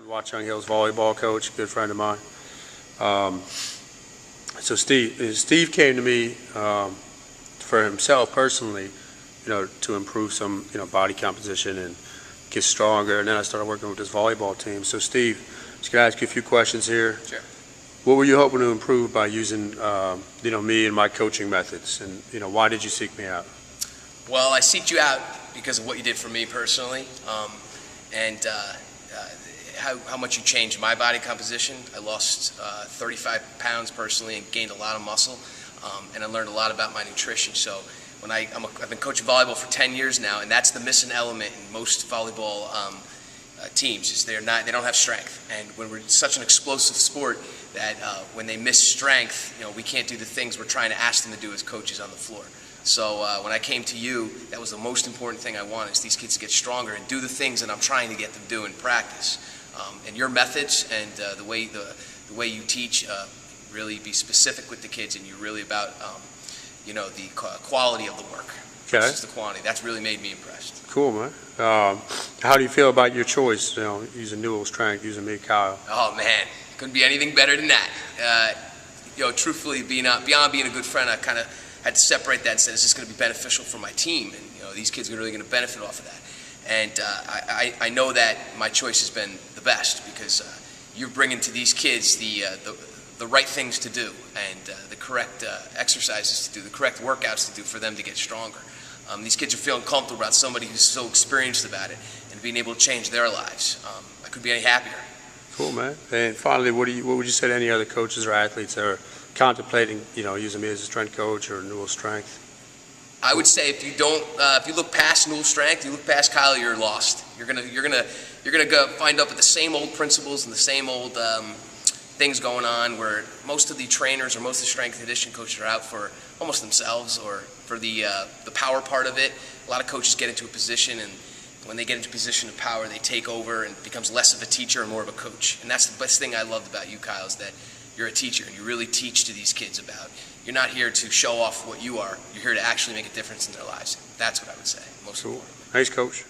Watchung Hill's volleyball coach, good friend of mine. So Steve came to me for himself personally, to improve some, body composition and get stronger. And then I started working with this volleyball team. So Steve, just gonna ask you a few questions here. Sure. What were you hoping to improve by using, me and my coaching methods? And why did you seek me out? Well, I seeked you out because of what you did for me personally, and how much you changed my body composition. I lost 35 pounds personally and gained a lot of muscle, and I learned a lot about my nutrition. So when I've been coaching volleyball for 10 years now, and that's the missing element in most volleyball teams is they don't have strength. And when we're such an explosive sport that when they miss strength, we can't do the things we're trying to ask them to do as coaches on the floor. So when I came to you, that was the most important thing I wanted, is these kids to get stronger and do the things that I'm trying to get them to do in practice. And your methods and the way you teach, really be specific with the kids, and you're really about the quality of the work versus the quantity. That's really made me impressed. Cool, man. How do you feel about your choice, using dual strength, using me, Kyle? Oh man, couldn't be anything better than that. Truthfully, beyond being a good friend, I kind of had to separate that and said, is this going to be beneficial for my team? And these kids are really going to benefit off of that. And I know that my choice has been the best because you're bringing to these kids the right things to do and the correct exercises to do, the correct workouts to do for them to get stronger. These kids are feeling comfortable about somebody who's so experienced about it and being able to change their lives. I couldn't be any happier. Cool, man. And finally, what would you say to any other coaches or athletes that are contemplating, using me as a strength coach or dual strength? I would say if you look past dual strength, you look past Kyle, you're lost. You're gonna go find up with the same old principles and the same old things going on, where most of the trainers or most of the strength and conditioning coaches are out for almost themselves or for the power part of it. A lot of coaches get into a position, and when they get into a position of power, they take over and becomes less of a teacher and more of a coach. And that's the best thing I loved about you, Kyle, is that you're a teacher and you really teach to these kids about. You're not here to show off what you are. You're here to actually make a difference in their lives. That's what I would say. Most cool. Thanks, Coach.